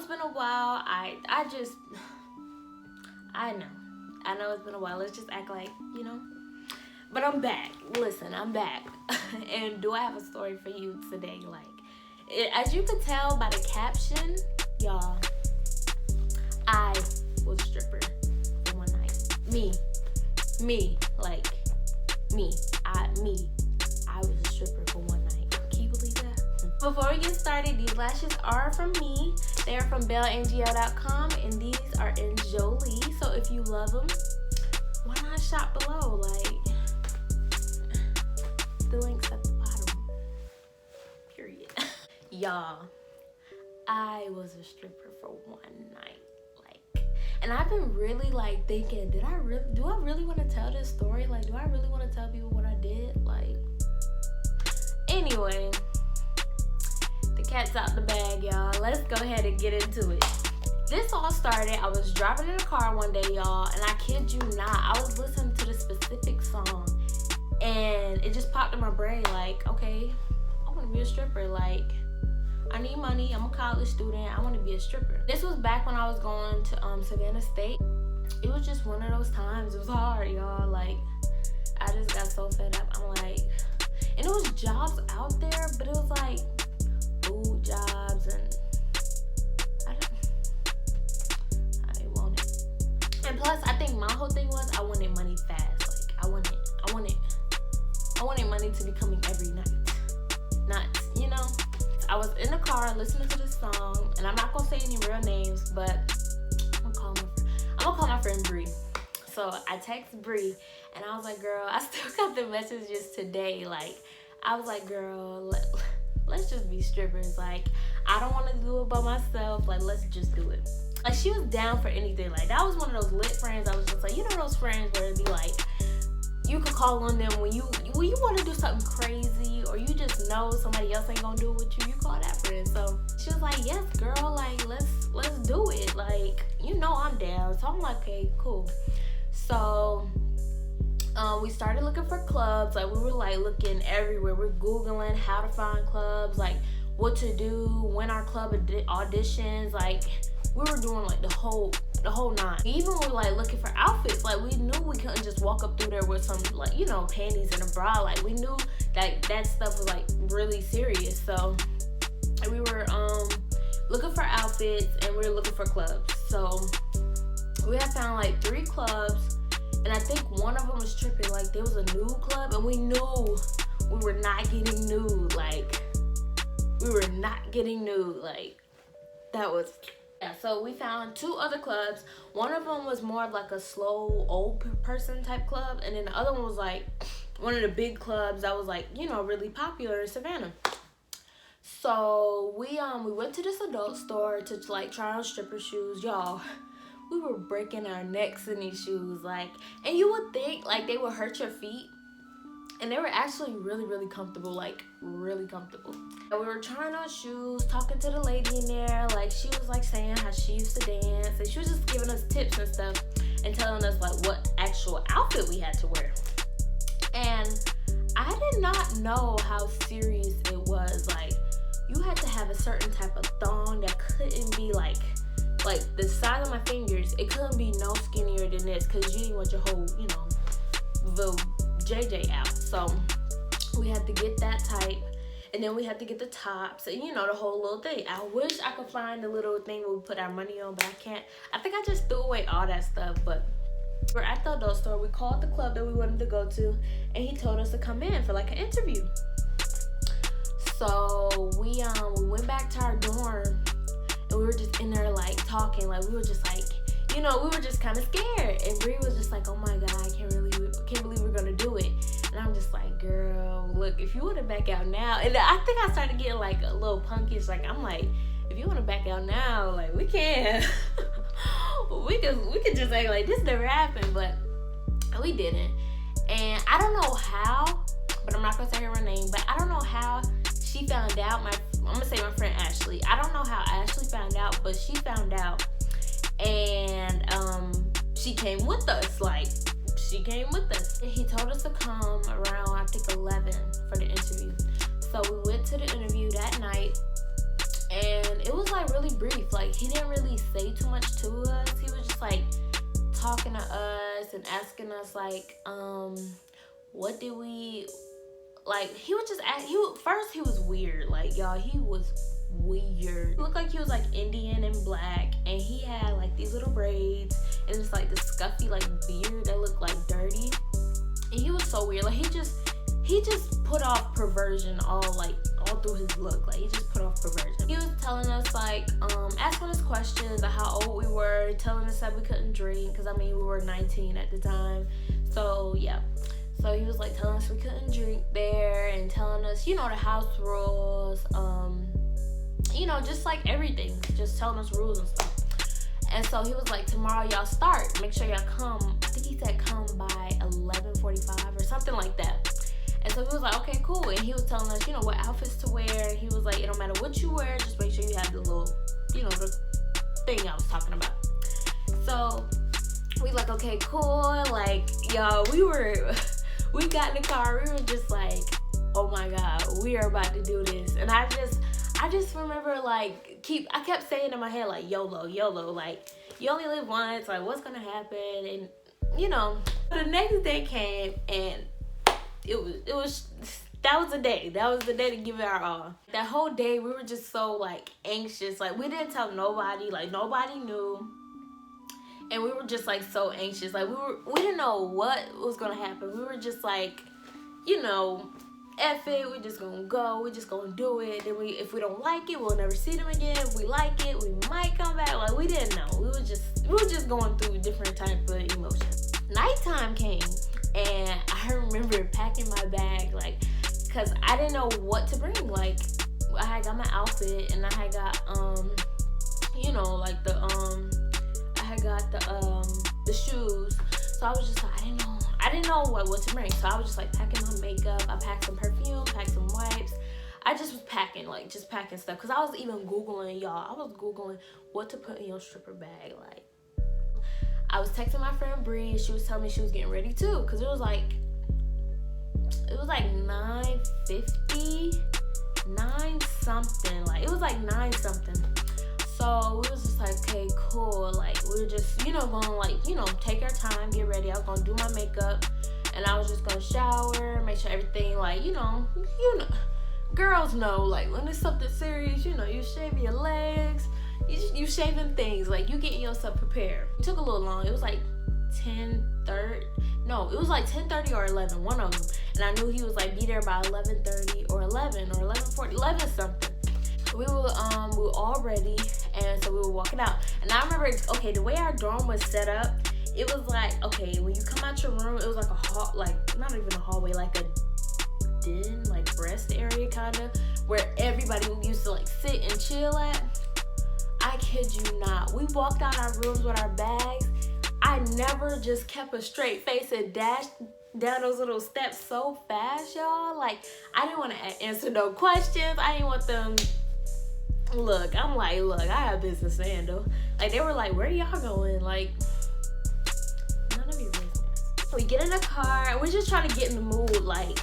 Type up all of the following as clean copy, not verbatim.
been a while. I know it's been a while. Let's just act like, But I'm back. Listen, I'm back. And do I have a story for you today? As you could tell by the caption, y'all, I was a stripper for one night. Me. I was a stripper for one night. Can you believe that? Before we get started, these lashes are from me. They are from Angiel.com, and these are in Jolie. So if you love them, why not shop below? The link's at the bottom. Period. Y'all, I was a stripper for one night. And I've been really thinking, do I really want to tell this story? Do I really want to tell people what I did? Anyway, the cat's out the bag, y'all. Let's go ahead and get into it. This all started, I was driving in a car one day, y'all, and I kid you not, I was listening to this specific song, and it just popped in my brain, okay, I want to be a stripper. I need money. I'm a college student. I want to be a stripper. This was back when I was going to Savannah State. It was just one of those times. It was hard, y'all. I just got so fed up. And it was jobs out there, but it was food jobs, and I didn't want it. And plus, I think my whole thing was I wanted money fast. I wanted money to be coming every night. Not, I was in the car listening to this song, and I'm not gonna say any real names, but I'm gonna call my friend Bree. So I text Bree, and I was like, girl, I still got the messages today. I was like, girl, let's just be strippers. I don't want to do it by myself. Let's just do it. She was down for anything. That was one of those lit friends. I was just those friends where it'd be you could call on them when you want to do something crazy, or you just know somebody else ain't gonna do it with you. You call that friend. So she was like, yes, girl, let's do it. I'm down. So I'm like, okay, cool. So we started looking for clubs. We were looking everywhere. We're Googling how to find clubs, what to do, when our club auditions. We were doing the whole nine. Even we were looking for outfits. We knew we couldn't just walk up through there with some panties and a bra. We knew that stuff was really serious. So we were looking for outfits, and we were looking for clubs. So we had found 3 clubs, and I think one of them was tripping. There was a nude club, and we knew we were not getting nude. We were not getting nude. That was. Yeah, so we found 2 other clubs. One of them was more of a slow old person type club, and then the other one was one of the big clubs that was really popular in Savannah. So we went to this adult store to try on stripper shoes, y'all. We were breaking our necks in these shoes, and you would think they would hurt your feet. And they were actually really, really comfortable, really comfortable. And we were trying on shoes, talking to the lady in there, she was saying how she used to dance, and she was just giving us tips and stuff, and telling us what actual outfit we had to wear. And I did not know how serious it was. You had to have a certain type of thong that couldn't be the size of my fingers. It couldn't be no skinnier than this, because you didn't want your whole, the JJ out. So we had to get that type, and then we had to get the tops, and the whole little thing. I wish I could find the little thing where we put our money on, but I can't. I think I just threw away all that stuff. But we're at the adult store. We called the club that we wanted to go to, and he told us to come in for an interview. So we went back to our dorm, and we were just in there talking. We were just we were just kind of scared. And Bree was just oh my God, I can't believe we're gonna do it. And I'm just girl, look, if you want to back out now, and I think I started getting a little punkish. I'm if you want to back out now, we can. we could just act this never happened, but we didn't. And I don't know how, but I'm not gonna say her name, but I don't know how she found out. I'm gonna say my friend Ashley. I don't know how Ashley found out, but she found out, and she came with us. She came with us. He told us to come around, I think, 11 for the interview. So we went to the interview that night, and it was like really brief. Like he didn't really say too much to us. He was just like talking to us and asking us like, what did we like? He would just ask. First he was weird. Like y'all, he was weird. He looked like he was like Indian and black, and he had like these little braids and it's like this scuffy like beard that looked like dirty. And he was so weird. Like he just put off perversion all through his look. Like he just put off perversion. He was telling us like asking us questions of how old we were, telling us that we couldn't drink because I mean we were 19 at the time. So yeah. So he was like telling us we couldn't drink there and telling us, you know, the house rules, you know, just like everything, just telling us rules and stuff. And so he was like, tomorrow y'all start, make sure y'all come. I think he said come by 11:45 or something like that. And so he was like, okay, cool. And he was telling us, you know, what outfits to wear. He was like, it don't matter what you wear, just make sure you have the little, you know, the thing I was talking about. So we like, okay, cool. Like, y'all, we got in the car, we were just like, oh my God, we are about to do this. And I just remember like, I kept saying in my head like, YOLO, like you only live once, like what's gonna happen? And you know, the next day came and that was the day to give it our all. That whole day we were just so like anxious, like we didn't tell nobody, like nobody knew. And we were just like so anxious, like we didn't know what was gonna happen. We were just like, you know, F it, we just gonna go, we just gonna do it. Then if we don't like it, we'll never see them again. If we like it, we might come back. Like we didn't know. We were just going through different type of emotions. Nighttime came and I remember packing my bag, like, cause I didn't know what to bring. Like I had got my outfit and I had got you know, like I had got the shoes. So I was just like, I didn't know what to bring. So I was just like packing my makeup. I packed some perfume, packed some wipes. I just was packing stuff. Cause I was even Googling, y'all. I was Googling what to put in your stripper bag. Like, I was texting my friend Bree. She was telling me she was getting ready too. Cause it was like 9:50, 9 something. Like it was like 9 something. So we was just like, okay, cool. Like we were just, you know, gonna like, you know, take our time, get ready. I was gonna do my makeup and I was just gonna shower, make sure everything like, you know, girls know like when it's something serious, you know, you shave your legs, you shaving things, like you getting yourself prepared. It took a little long. It was like 10:30. No, it was like 10:30 or 11, one of them. And I knew he was like be there by 11:30 or 11 or 11:40, 11 something. We were all ready, and so we were walking out. And I remember, okay, the way our dorm was set up, it was like, okay, when you come out your room, it was like a hall, like not even a hallway, like a den, like rest area kind of, where everybody used to like sit and chill at. I kid you not, we walked out our rooms with our bags. I never just kept a straight face and dashed down those little steps so fast, y'all. Like I didn't want to answer no questions. I didn't want them. Look, I have business to handle. Like, they were like, where y'all going? Like, none of your business. We get in the car, and we're just trying to get in the mood. Like,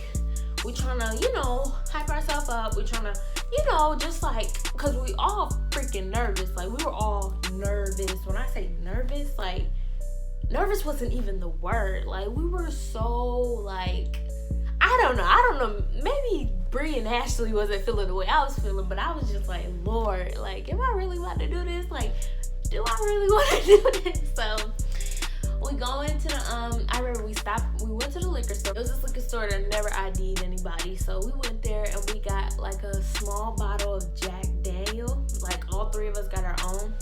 we trying to, you know, hype ourselves up. We trying to, you know, just like, because we all freaking nervous. Like, we were all nervous. When I say nervous, like, nervous wasn't even the word. Like, we were so, like, I don't know. Maybe Bree and Ashley wasn't feeling the way I was feeling, but I was just like, Lord, like, am I really about to do this? Like, do I really want to do this? So we go into the I remember we went to the liquor store. It was this liquor store that never ID'd anybody. So we went there and we got like a small bottle of Jack Daniel. Like all three of us got our own.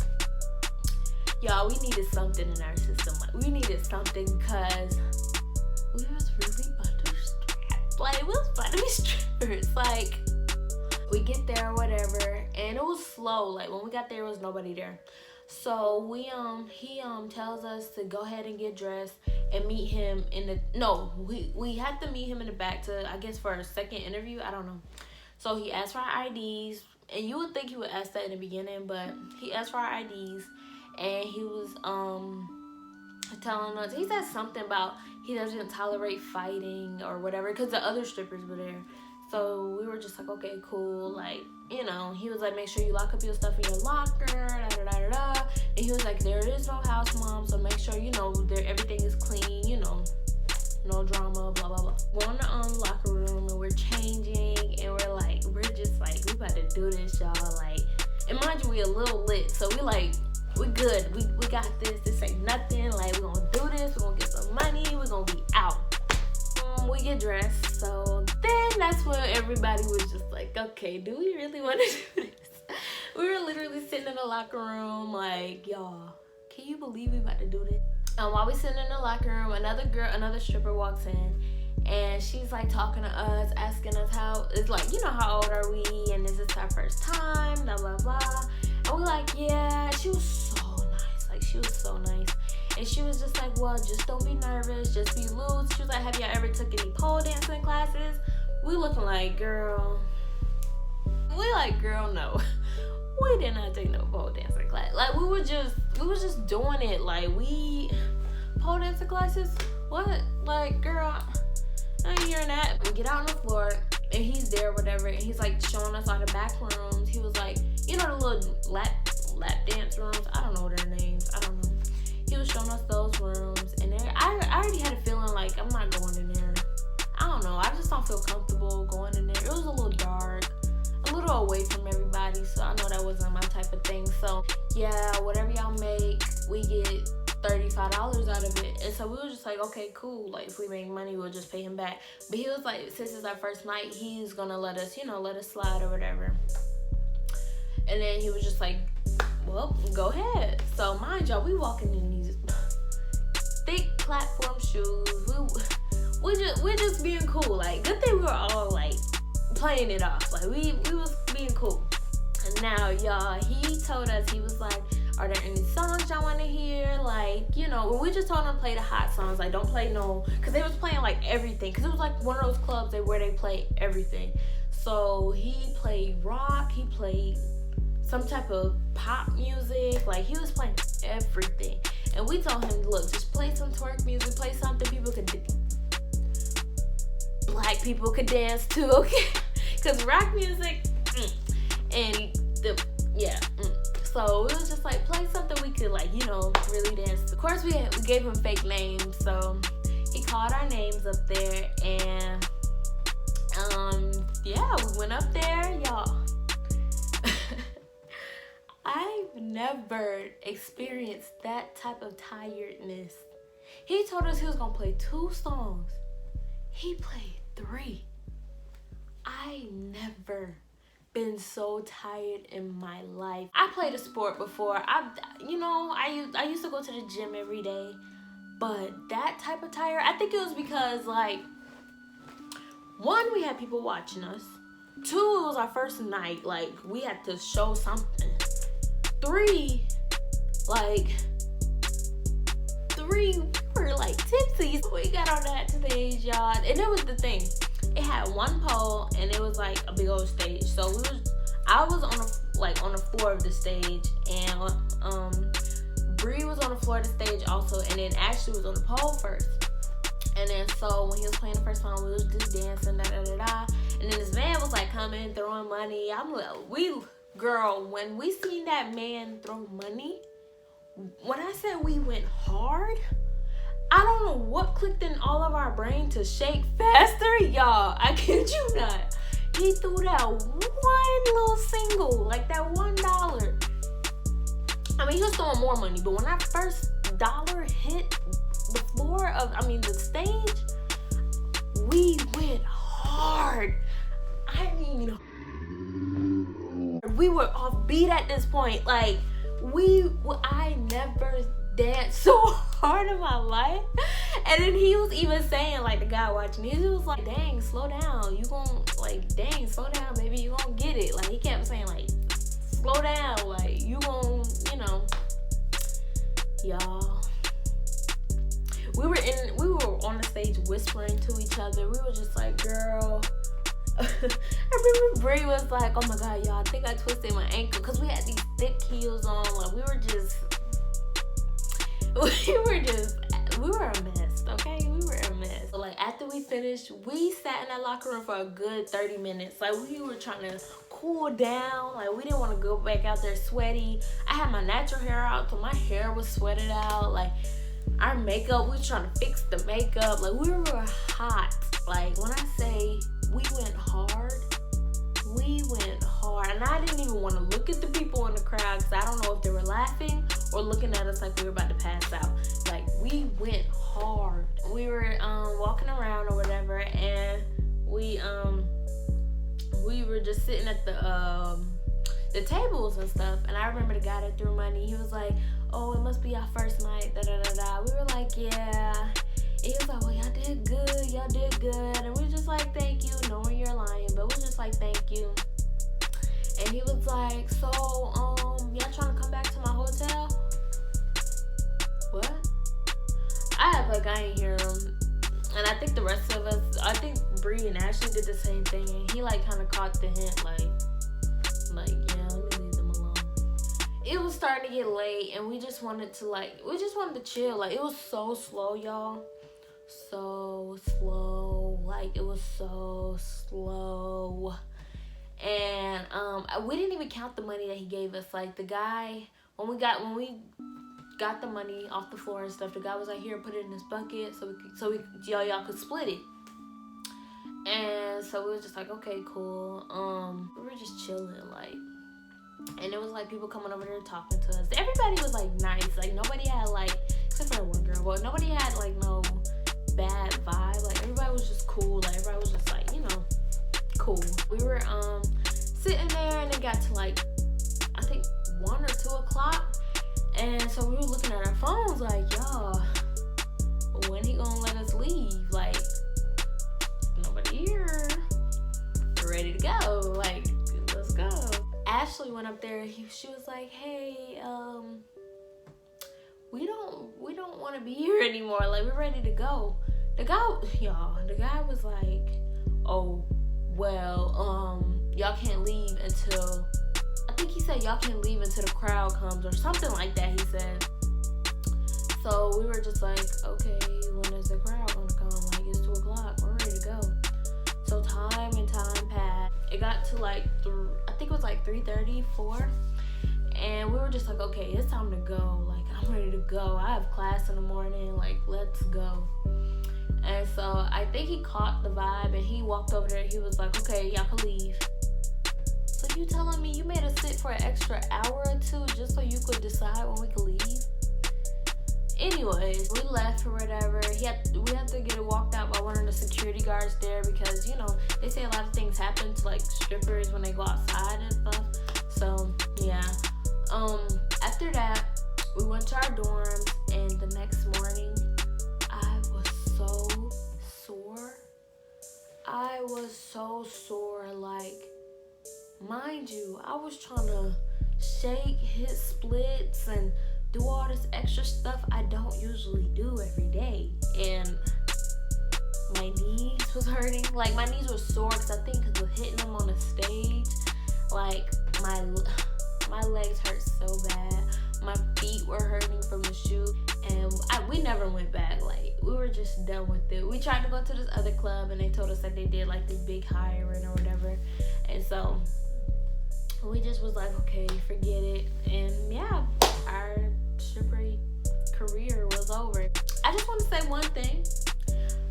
Y'all, we needed something in our system. Like we needed something because we was really about to strap. Like we was about to be strippers. Like we get there or whatever, and it was slow. Like when we got there, there was nobody there. So he tells us to go ahead and get dressed and meet him in the we had to meet him in the back to, I guess, for a second interview. I don't know. So he asked for our IDs, and you would think he would ask that in the beginning, but he asked for our IDs, and he was telling us, he said something about he doesn't tolerate fighting or whatever because the other strippers were there. So we were just like, okay, cool. Like, you know, he was like, make sure you lock up your stuff in your locker, da da da da. And he was like, there is no house, mom, so make sure, you know, everything is clean, you know, no drama, blah blah blah. We're in the locker room and we're changing, and we're just like, we about to do this, y'all. Like, and mind you, we a little lit, so we good. We got this. This ain't nothing. Like, we're gonna do this. We're gonna get some money. We're gonna be out. We get dressed. So then that's when everybody was just like, okay, do we really want to do this? We were literally sitting in the locker room like, y'all, can you believe we about to do this? And while we sitting in the locker room, another stripper walks in, and she's like talking to us, asking us how, it's like, you know, how old are we? And is this our first time? Blah, blah, blah. And we're like, yeah. She was so nice. Like, she was so nice. And she was just like, well, just don't be nervous. Just be loose. She was like, have y'all ever took any pole dancing classes? We looking like, girl. We like, girl, no. We did not take no pole dancing class. Like, we was just doing it. Like, pole dancing classes? What? Like, girl, I ain't hearing that. We get out on the floor, and he's there, whatever, and he's like showing us all the back rooms. He was like, you know, the little lap dance rooms. I don't know their names. I don't know. He was showing us those rooms, and I already had a feeling like I'm not going in there. I don't know. I just don't feel comfortable going in there. It was a little dark, a little away from everybody, so I know that wasn't my type of thing. So yeah, whatever y'all make, we get $35 out of it. And so we were just like, okay, cool. Like, if we make money, we'll just pay him back. But he was like, since it's our first night, he's gonna let us slide or whatever. And then he was just like, well, go ahead. So mind y'all, we walking in these thick platform shoes. We just being cool. Like, good thing we were all like playing it off. Like, we was being cool. And now, y'all, he told us, he was like, are there any songs y'all want to hear? Like, you know, we just told them to play the hot songs. Like, don't play no, because they was playing like everything. Because it was like one of those clubs where they play everything. So he played rock, he played some type of pop music. Like, he was playing everything. And we told him, look, just play some twerk music, play something black people could dance to, okay? Because rock music, So it was just like, play something we could, like, you know, really dance to. Of course, we gave him fake names, so he called our names up there, and yeah, we went up there, y'all. I've never experienced that type of tiredness. He told us he was gonna play 2 songs. He played 3. I never been so tired in my life. I played a sport before. I used to go to the gym every day, but that type of tired, I think it was because, like, 1, we had people watching us. 2, it was our first night. Like, we had to show something. 3, we were like tipsy. We got on that stage, y'all, and it was the thing. It had 1 pole, and it was like a big old stage. So I was on the floor of the stage, and Bree was on the floor of the stage also, and then Ashley was on the pole first. And then so when he was playing the first song, we was just dancing, da da da da. And then this man was like coming, throwing money. I'm like, when we seen that man throw money, when I said we went hard, I don't know what clicked in all of our brain to shake faster, y'all. I kid you not. He threw that 1 little single, like that $1. I mean, he was throwing more money, but when that first dollar hit the floor the stage, we went hard. I mean, we were off beat at this point. Like, I never danced so hard in my life. And then he was even saying, like, the guy watching, he was like, dang, slow down. Slow down, baby, you gonna get it. Like, he kept saying, like, slow down. Like, you gonna, y'all. We were on the stage whispering to each other. We were just like, girl. I remember Brie was like, oh my God, y'all, I think I twisted my ankle, because we had these thick heels on. Like, we were a mess, okay? We were a mess. So, like, at after we finished, we sat in that locker room for a good 30 minutes. Like, we were trying to cool down. Like, we didn't want to go back out there sweaty. I had my natural hair out, so my hair was sweated out. Like, our makeup, we were trying to fix the makeup. Like, we were hot. Like, when I say we went hard, we went hard. And I didn't even want to look at the people in the crowd because I don't know if they were laughing or looking at us like we were about to pass out. Like, we went hard. We were walking around or whatever, and we were just sitting at the tables and stuff. And I remember the guy that threw money, he was like, oh, it must be our first night, da da da da. We were like, yeah. And he was like, well, y'all did good. And we were just like, thank you, knowing you're lying, but we were just like, thank you. And he was like, so, y'all trying to come back to my hotel? What? I act like I ain't hear him. And I think the rest of us, I think Bree and Ashley did the same thing. And he like kind of caught the hint, like, yeah, let me leave them alone. It was starting to get late, and we just wanted to chill. Like, it was so slow, y'all. So slow. Like, it was so slow. And we didn't even count the money that he gave us. Like, the guy, when we got the money off the floor and stuff, the guy was like, here, put it in this bucket so y'all could split it. And so we was just like, okay, cool. We were just chilling, like, and it was like people coming over there talking to us. Everybody was like nice. Like, nobody had like, except for that one girl, but nobody had like no bad vibe. Like, everybody was just cool. Like, everybody was just like, you know, cool. We were sitting there, and it got to like, I think 1 or 2 o'clock. And so we were looking at our phones like, y'all, when he gonna let us leave? Like, nobody here. We're ready to go. Like, let's go. Ashley went up there. She was like, hey, we don't want to be here anymore. Like, we're ready to go. The guy was like, oh, well, y'all can't leave until, I think he said y'all can't leave until the crowd comes or something like that, he said. So we were just like, okay, when is the crowd gonna come? Like, it's 2 o'clock, we're ready to go. So time and time passed. It got to like, I think it was like 3:30, 4. And we were just like, okay, it's time to go. Like, I'm ready to go. I have class in the morning. Like, let's go. And so I think he caught the vibe, and he walked over there. He was like, okay, y'all can leave. So you telling me you made us sit for an extra hour or 2 just so you could decide when we could leave? Anyways, we left or whatever. We had to get it walked out by one of the security guards there because, you know, they say a lot of things happen to like strippers when they go outside and stuff. So yeah. After that, we went to our dorms, and the next morning, I was so sore. Like, mind you, I was trying to shake, hit splits, and do all this extra stuff I don't usually do every day. And my knees was hurting. Like, my knees were sore because I think because of hitting them on the stage. Like, my legs hurt so bad. My feet were hurting from the shoe. And we never went back. Like, we were just done with it. We tried to go to this other club, and they told us that they did like this big hiring or whatever. And so we just was like, okay, forget it. And yeah, our stripper career was over. I just want to say one thing.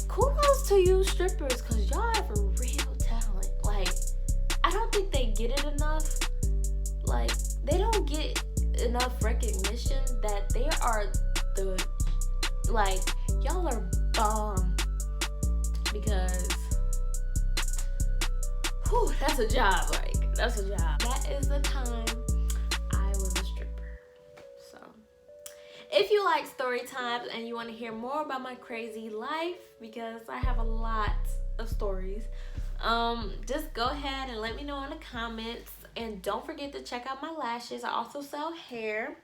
Kudos to you strippers, because y'all have a real talent. Like, I don't think they get it enough. Like, they don't get enough recognition that they are y'all are bomb. Because, whew, that's a job. Like, that's a job. That is the time I was a stripper. So, if you like story times and you want to hear more about my crazy life, because I have a lot of stories, just go ahead and let me know in the comments. And don't forget to check out my lashes. I also sell hair.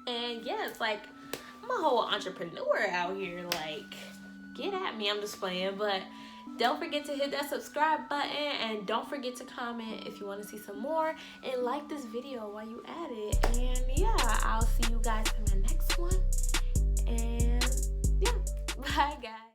And yeah, it's like, I'm a whole entrepreneur out here. Like, get at me. I'm just playing. But don't forget to hit that subscribe button. And don't forget to comment if you want to see some more. And like this video while you at it. And yeah, I'll see you guys in my next one. And yeah, bye guys.